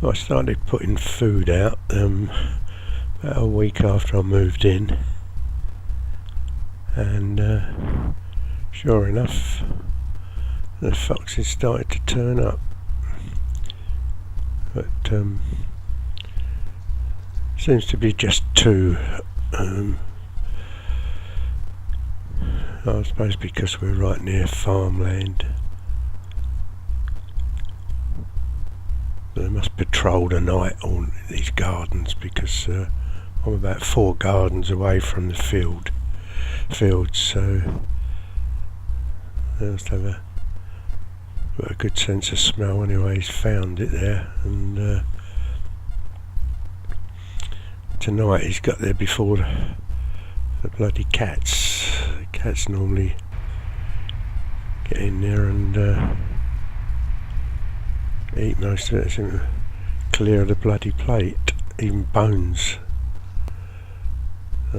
I started putting food out about a week after I moved in, and sure enough, the foxes started to turn up. But seems to be just two. I suppose because we're right near farmland. They must patrol the night on these gardens, because I'm about 4 gardens away from the fields, so they must have a good sense of smell anyway. He's found it there, and tonight he's got there before the bloody cats. The cats normally get in there and eat most of it. Seem to clear the bloody plate, even bones. I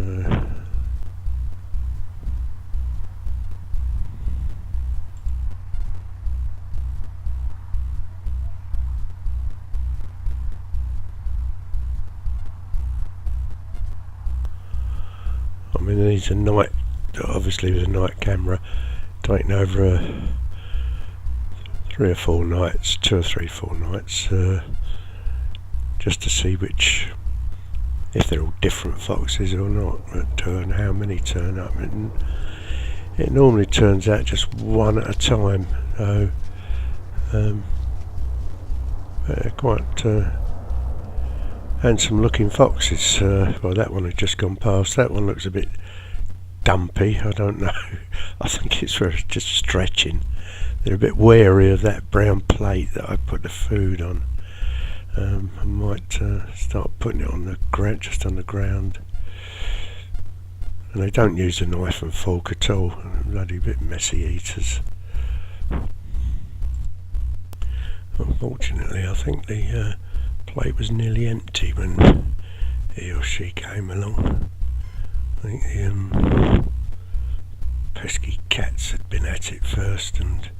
mean, there's a night, obviously with a night camera, taking over 3 or 4 nights, 2 or 3, 4 nights, just to see if they're all different foxes or not, and how many turn up. And it normally turns out just one at a time, so they're quite handsome looking foxes. Well, that one had just gone past. That one looks a bit dumpy, I don't know. I think it's for just stretching. They're a bit wary of that brown plate that I put the food on. I might start putting it on the ground, just on the ground. And they don't use a knife and fork at all. Bloody bit messy eaters. Unfortunately, I think the plate was nearly empty when he or she came along. I think the pesky cats had been at it first and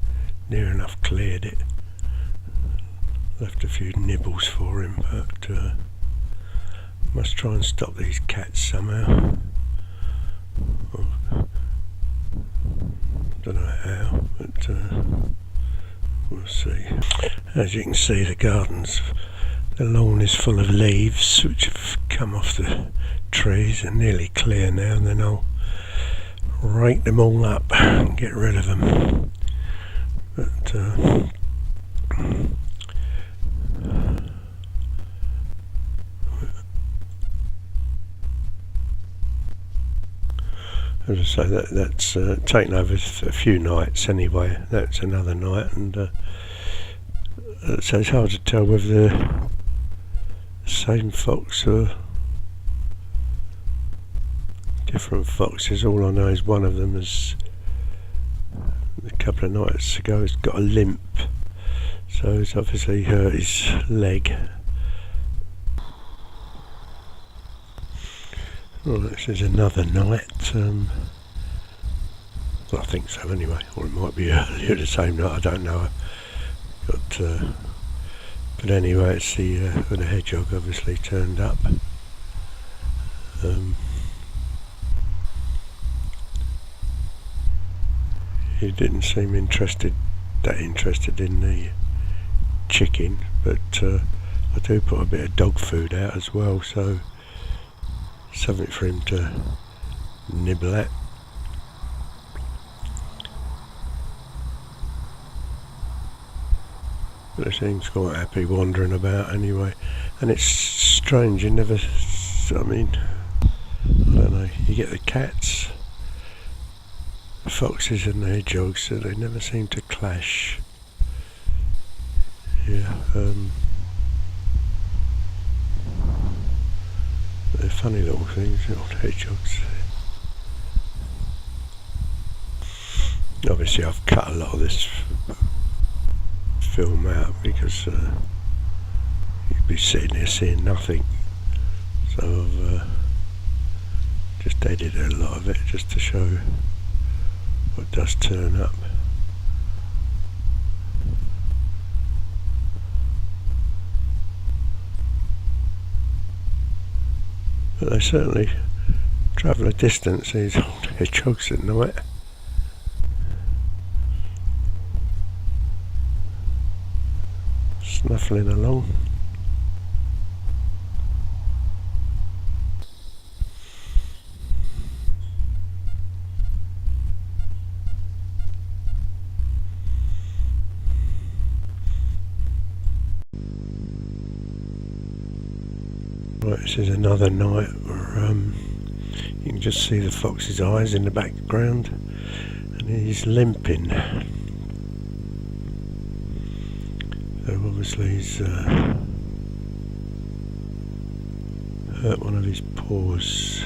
near enough cleared it. Left a few nibbles for him, but must try and stop these cats somehow. Don't know how, but we'll see. As you can see, the lawn is full of leaves which have come off the trees and nearly clear now, and then I'll rake them all up and get rid of them. But as I say, that's taken over a few nights anyway. That's another night, and so it's hard to tell whether the same fox or different foxes. All I know is one of them has, a couple of nights ago, has got a limp, so it's obviously hurt his leg. Well, this is another night. Well, I think so anyway, or it might be earlier the same night, I don't know. But anyway, it's the hedgehog obviously turned up. He didn't seem that interested in the chicken, but I do put a bit of dog food out as well, so something for him to nibble at. But he seems quite happy wandering about anyway, and it's strange, I don't know, you get the cats, the foxes and the hedgehogs, so they never seem to clash. Yeah, they're funny little things, little hedgehogs. Obviously I've cut a lot of this film out because you'd be sitting here seeing nothing, so I've just edited a lot of it just to show what does turn up. But they certainly travel a distance, these old hedgehogs at night. Snuffling along. Right, this is another night where you can just see the fox's eyes in the background, and he's limping. So obviously he's hurt one of his paws.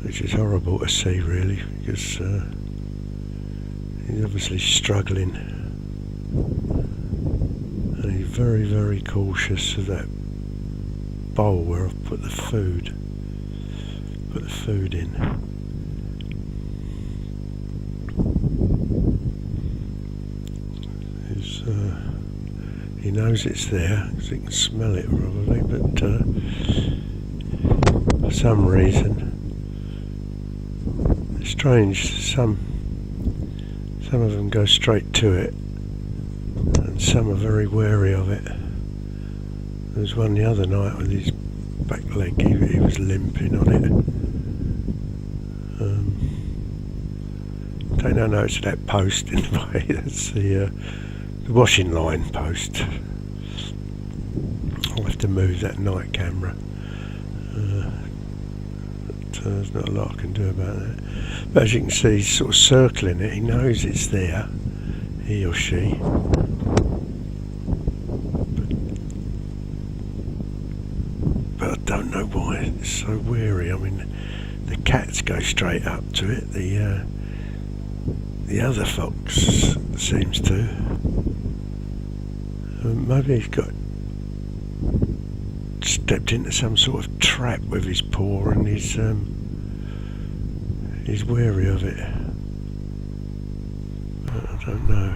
Which is horrible to see, really, because he's obviously struggling, and he's very, very cautious of that bowl where I've put the food in. He knows it's there because he can smell it probably, but for some reason, it's strange, some of them go straight to it and some are very wary of it. There was one the other night with his back leg, he was limping on it. Take no notice of that post in the way. That's the washing line post. I'll have to move that night camera. But there's not a lot I can do about that. But as you can see, he's sort of circling it. He knows it's there, he or she. But I don't know why it's so wary. I mean, the cats go straight up to it. The other fox seems to. Maybe he's stepped into some sort of trap with his paw, and he's wary of it. I don't know.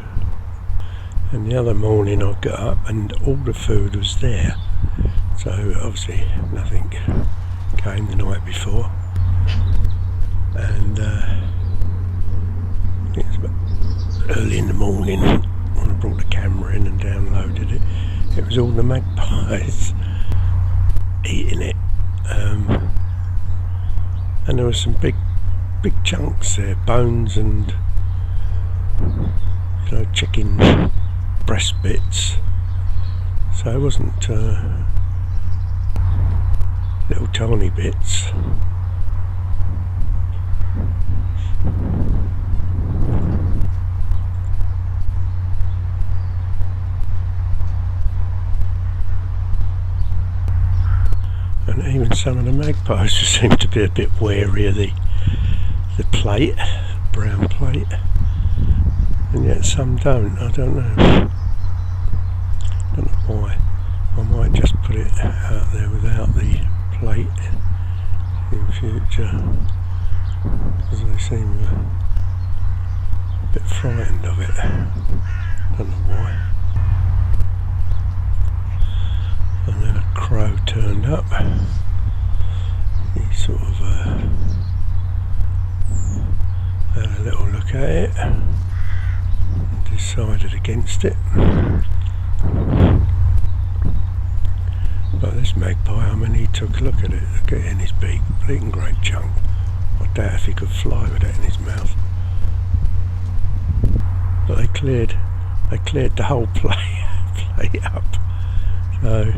And the other morning I got up and all the food was there, so obviously nothing came the night before. And it was about early in the morning when I brought the camera in and downloaded it. It was all the magpies eating it, and there were some big chunks there, bones and chicken breast bits. So it wasn't little tiny bits. And even some of the magpies seem to be a bit wary of the plate, brown plate, and yet some don't. I don't know why. I might just put it out there without the plate in future, because they seem a bit frightened of it. Don't know why. And then a crow turned up. He sort of had a little look at it and decided against it. But this magpie, I mean, he took a look at it, look at it in his beak, bleeding great chunk. I doubt if he could fly with it in his mouth. But they cleared the whole plate up. So,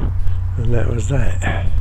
and that was that.